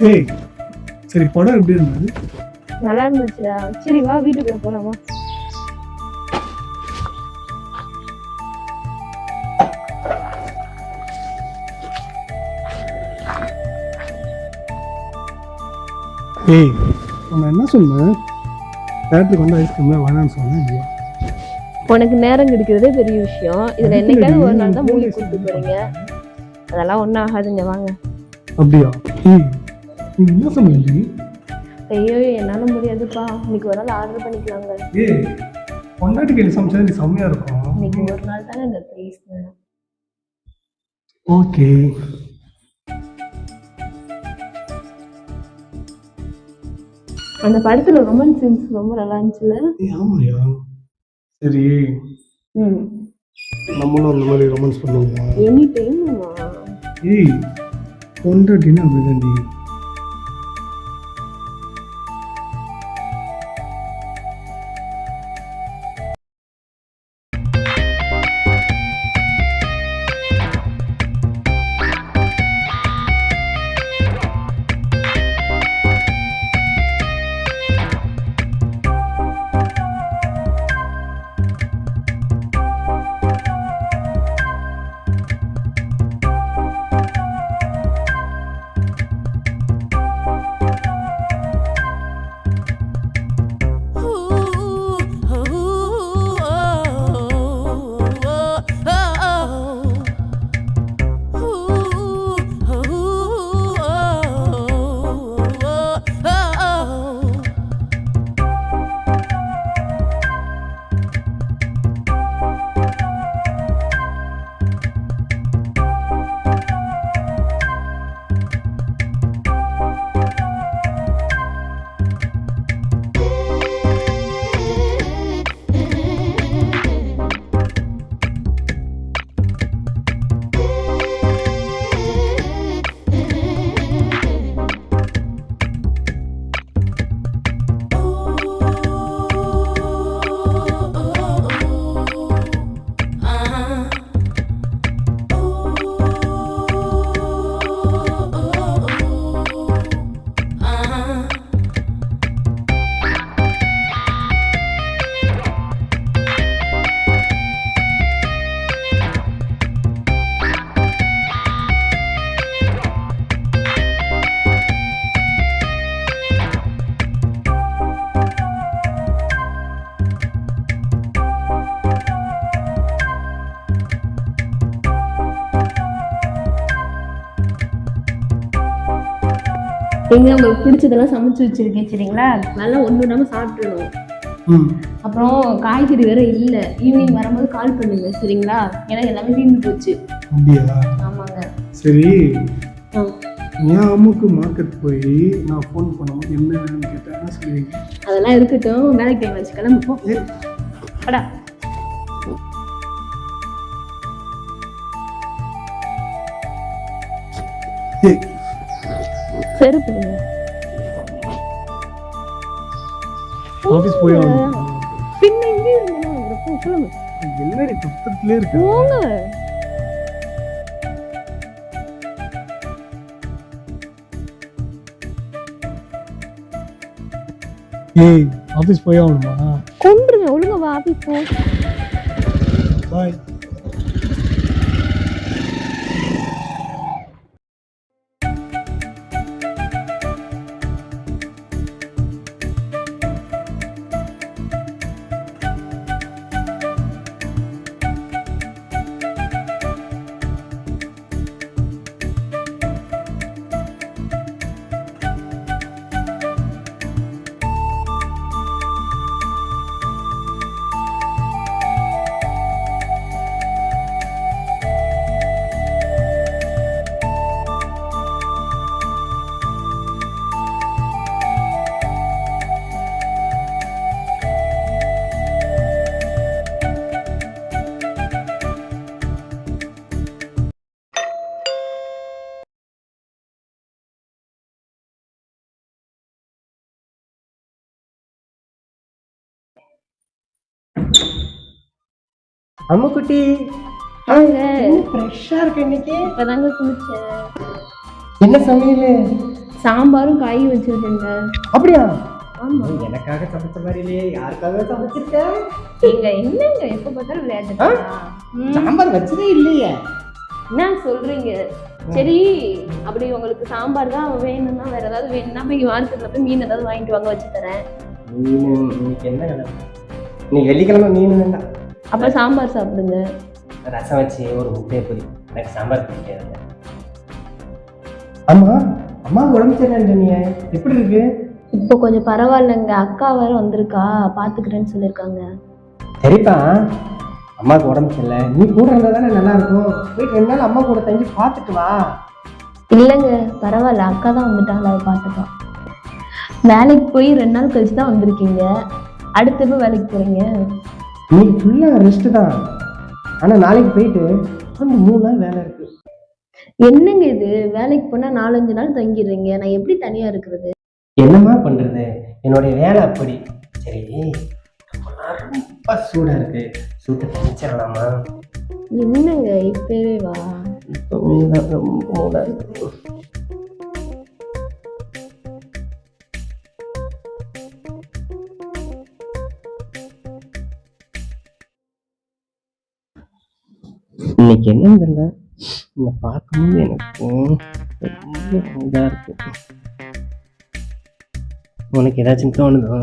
ஏய் சரி படம் எப்படி இருந்தது? நல்லா இருந்துச்சுடா. சரி வா வீட்டுக்கு போலாமா? ஏய் நான் என்ன சொன்னேன்? தேட்டருக்கு வந்து ஐஸ்கிரீம்லாம் வேணான்னு சொன்னேன் இல்லையா? உனக்கு நேரம் கிடைக்கிறதே பெரிய விஷயம். இதுல என்னைக்காவது ஒரு நாள் தான் மூவி கூப்பிட்டு போறீங்க. அதெல்லாம் ஒன்றும் ஆகாதுங்க, வாங்க. அப்படியா? ஏய் நீ என்ன சொன்னீங்க? ஐயோ என்னால முடியாதுப்பா. இன்னைக்கு ஒரு நாள் ஆர்டர் பண்ணிக்கலாங்க. ஏய் பொண்டாட்டிக்கு என்ன சமைச்சா நீ செம்மையா இருக்கும். இன்னைக்கு ஒரு நாள் தானே இந்த ப்ளீஸ். ஓகே. அந்த படத்துல ரொமான்ஸ் சீன்ஸ் ரொம்ப நல்லா இருந்துச்சுல? ஏய் ஆமாயா. சரி நம்மளும் அந்த மாதிரி ரொமான்ஸ் பண்ணுவோமா? எனி டைம்மா. ஏய் பொண்டாட்டினா அப்படிதான்டி. எங்க உங்களுக்கு பிடிச்சதெல்லாம் சமைச்சு வச்சிருக்கேன் சரிங்களா? நல்லா ஒன்று விடாம சாப்பிட்டுணும். அப்புறம் காய்கறி வேற இல்ல. ஈவினிங் வரும்போது கால் பண்ணுங்க சரிங்களா? ஏன்னா எல்லாமே தீர்ந்து போச்சு. அப்படியா? ஆமாங்க. சரி என் அம்முக்கு மார்க்கெட் போய் நான் ஃபோன் பண்ணும்போது என்ன வேணும்னு கேட்டேன், என்ன சொல்லுவீங்க? அதெல்லாம் இருக்கட்டும், வேலைக்கு டைம் வச்சு கிளம்புப்போம். படா செருப்பு ஆபீஸ் போய் பின்ன எங்கே இருந்தேன்னா சொல்லுங்க. எல்லாரும் பக்கத்துலயே இருக்கு. போங்க. ஏய் ஆபீஸ் போய் ஆகணுமா? கொண்டுருங்க, ஒழுங்கா வா ஆபீஸ் போ. பாய். அம்முக்குட்டி வாங்க. ஃப்ரெஷ்ஷா இருக்கு இன்னைக்கு. இப்பதாங்க குளிச்சேன். என்ன சமையல்? சாம்பாரும் காயும் வச்சிருக்கேங்க. அப்படியா? ஆமா. எனக்காக சமைச்ச மாதிரி இல்லையே, யாருக்காக சமைச்சிருக்க? நீங்க என்னங்க எப்ப பார்த்தாலும் விளையாட்டு? சாம்பார் வச்சதே இல்லையே. என்ன சொல்றீங்க? சரி, அப்படி உங்களுக்கு சாம்பார் தான் வேணும்னா வேற ஏதாவது வேணும்னா போய் மார்க்கெட்ல போய் மீன் ஏதாவது வாங்கிட்டு வாங்க, வச்சு தரேன். மீன் இன்னைக்கு என்ன கிழமை? இன்னைக்கு வெள்ளிக்கிழமை, மீன் வேண்டாம். அப்ப சாம்பார் சாப்பிடுங்க. ரசம் வச்சு ஒரு முட்டையை பொரி. எனக்கு சாம்பார் பிடிக்காது. ஆமா, அம்மா உடம்பு சரியில்லைன்னு சொன்னீங்க, எப்படி இருக்கு? இப்போ கொஞ்சம் பரவாயில்லைங்க. அக்கா வேற வந்திருக்கா, பாத்துக்கிறேன்னு சொல்லியிருக்காங்க. சரிப்பா, அம்மாவுக்கு உடம்பு சரியில்லை, நீ கூட இருந்தா தானே நல்லா இருக்கும். போயிட்டு 2 நாள் அம்மா கூட தங்கி பார்த்துட்டு வா. இல்லைங்க, பரவாயில்ல, அக்கா தான் வந்துட்டாங்களா, அவ பார்த்துக்கா. வேலைக்கு போய் 2 நாள் கழிச்சு தான் வந்திருக்கீங்க. அடுத்து எப்போ வேலைக்கு போறீங்க? இன்னைக்கு ஃபுல்லாக ரெஸ்ட்டு தான். ஆனால் நாளைக்கு போயிட்டு அந்த 3 நாள் வேலை இருக்கு. என்னங்க இது, வேலைக்கு போனா 4-5 நாள் தங்கிடுறீங்க, நான் எப்படி தனியா இருக்கிறது? என்னம்மா பண்றது, என்னுடைய வேலை அப்படி. சரி, ரொம்ப சூடா இருக்கு, சூட்டை தணிச்சிடலாமா? என்னங்க இப்பவே வா. ரொம்ப மூடா இருக்கு. இன்னைக்கு என்னன்னு தெரியல, என்னை பார்க்கும்போது எனக்கு ரொம்ப இதா இருக்கு. உனக்கு ஏதாச்சும் தோணுதோ?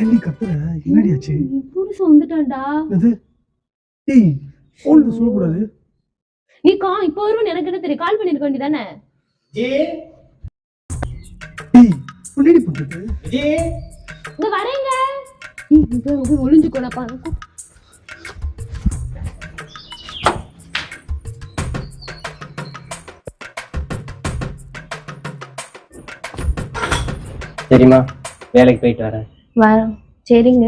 ஏண்டி கத்துற? என்னடி ஆச்சு? புருஷன் வந்துட்டான்டா. அது டேய், ஃபோன்ல சொல்லக்கூடாது. நீ இப்போ வருவன்னு எனக்கு என்ன தெரியும்? கால் பண்ணிருக்க வேண்டியதானே? ஜி, டேய், என்னடி பண்றது? ஜி, இங்க வரேங்க. இங்க ஒளிஞ்சுக்கோடா பாருங்க. சரிம்மா, வேலைக்கு போயிட்டு வரேன். சரிங்க,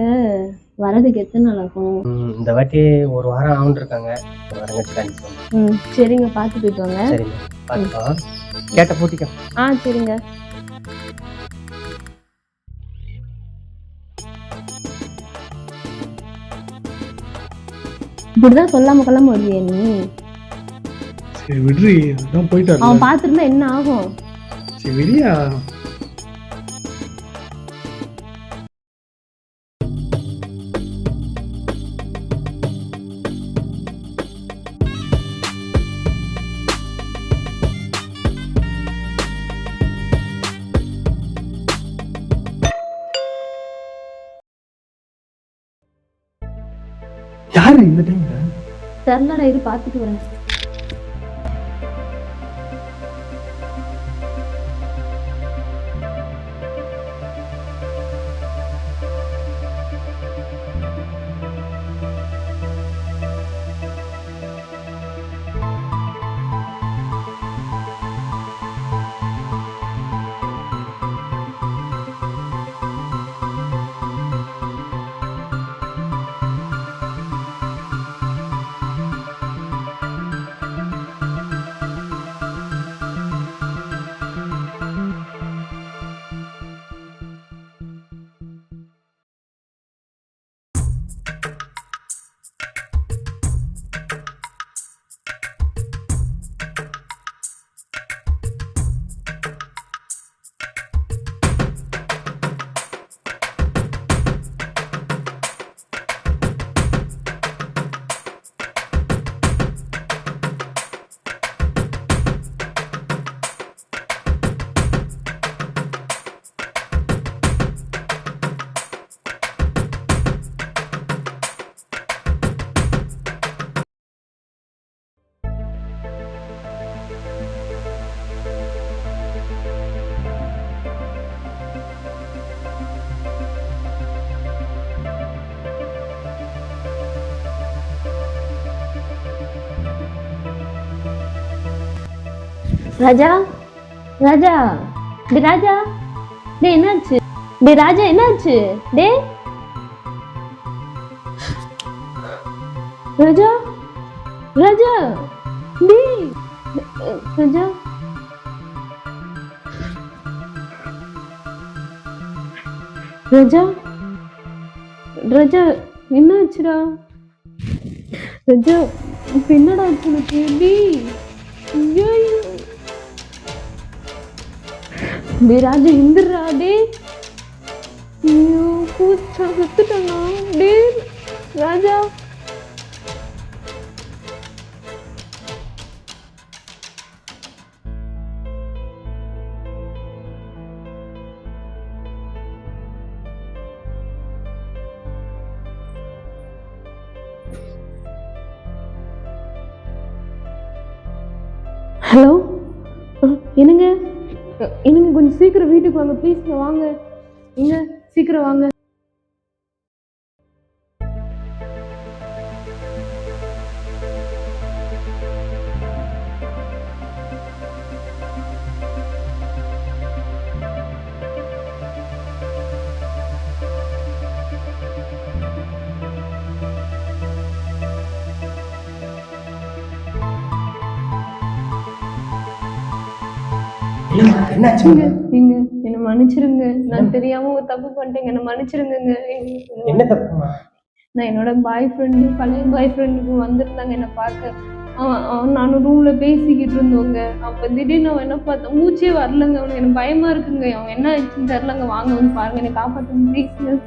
வரதுக்கு எத்தனை நாள் ஆகும்? இந்த வாட்டி 1 வாரம் ஆகுன்னு இருக்காங்க. 1 வாரம் கழிச்சு கண்டிப்பாங்க. சரிங்க, பார்த்து போயிட்டு வாங்க. சரிங்க, பார்த்துக்கோ. கேட்ட பூட்டிக்கோ. சரிங்க. இப்படிதான் சொல்லாம கொள்ளாம வருவியா நீ? சரி விடுறி, அதான் போயிட்டாரு. அவன் பார்த்துருந்தா என்ன ஆகும்? சரி விடியா. யாரு இந்த டைம்ல? தெரியலடா, இரு பார்த்துட்டு வரேன். ராஜா ராஜா டே ராஜா டே என்னாச்சு? டே ராஜா என்னாச்சு? டே ராஜா ராஜா டே ராஜா ராஜா ராஜா என்னாச்சுடா? ராஜா இப்ப என்னடா ஆச்சு உனக்கு? டே ராஜா இந்துடுறா டே. ஐயோ கூச்சா செத்துட்டானா டே ராஜா. ஹலோ என்னங்க என்னங்க கொஞ்சம் சீக்கிரம் வீட்டுக்கு வாங்க ப்ளீஸ்ங்க. வாங்க எங்க சீக்கிரம் வாங்க. என்னாச்சு? நீங்க என்ன மன்னிச்சிருங்க. நான் தெரியாம ஒரு தப்பு பண்ணிட்டேங்க. என்ன மன்னிச்சிருங்க. என்ன தப்புமா? நான் என்னோட பாய் ஃப்ரெண்டு பழைய பாய் ஃப்ரெண்டுக்கு வந்திருந்தாங்க என்னை பார்க்க. நானும் ரூம்ல பேசிக்கிட்டு இருந்தோங்க. அப்ப திடீர்னு அவன் என்ன பார்த்தேன் மூச்சே வரலங்க. அவனுக்கு எனக்கு பயமா இருக்குங்க. அவன் என்ன ஆயிடுச்சுன்னு தெரிலங்க. வாங்க வந்து பாருங்க, என்னை காப்பாற்றுங்க ப்ளீஸ்ங்க.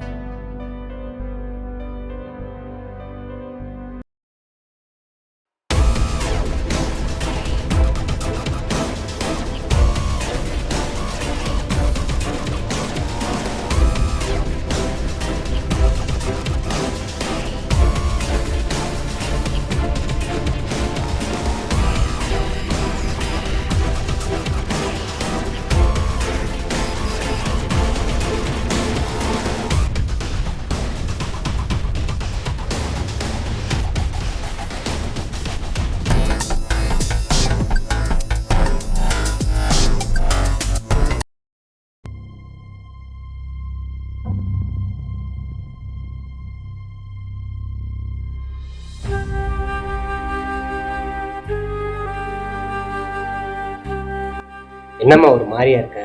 என்னம்மா ஒரு மாதிரியா இருக்க?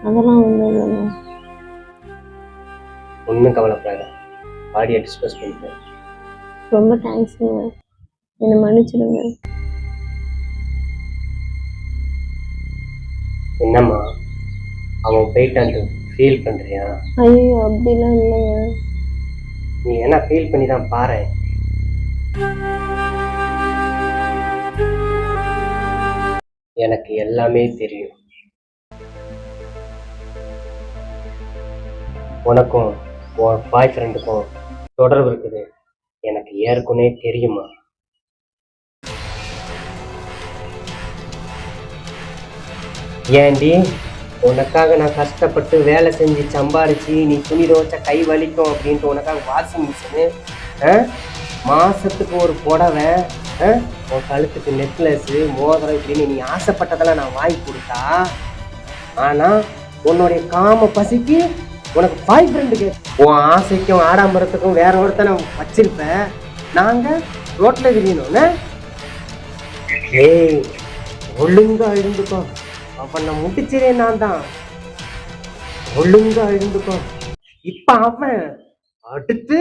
அதெல்லாம் ஒன்றும் இல்லைங்க. ஒன்றும் கவலைப்படாத, பாடியை டிஸ்கஸ் பண்ணிட்டேன். ரொம்ப தேங்க்ஸுங்க. என்னை மன்னிச்சிடுங்க. என்னம்மா அவன் போயிட்டான்ட்டு ஃபீல் பண்ணுறியா? ஐயோ அப்படிலாம் இல்லைங்க. நீ என்ன ஃபீல் பண்ணி தான் பாரு. எனக்கு எல்லாமே தெரியும். உனக்கும் உன் பாய் ஃப்ரெண்டுக்கும் தொடர்பு இருக்குது, எனக்கு ஏற்கனவே தெரியுமா? ஏண்டி உனக்காக நான் கஷ்டப்பட்டு வேலை செஞ்சு சம்பாரிச்சு நீ துணி துவைச்சா கை வலிக்கும் அப்படின்ட்டு உனக்காக வாஷிங் மிஷினு, மாசத்துக்கு ஒரு புடவை, உன் கழுத்துக்கு நெக்லஸ்ஸு மோதிரம் இப்படின்னு நீ ஆசைப்பட்டதெல்லாம் நான் வாங்கி கொடுத்தா, ஆனால் உன்னுடைய காம பசிக்கு உனக்கு பாய் ஃப்ரெண்டுக்கு உன் ஆசைக்கும் ஆடாம்பரத்துக்கும் வேற ஒருத்தனை வச்சிருப்பேன். நாங்கள் ரோட்டில் விரியணும்னு. ஏய் ஒழுங்கா இருந்துக்கோ, அவனை முடிச்சிரே நான் தான். ஒழுங்கா இருந்துக்கோ. இப்ப அவன் அடுத்து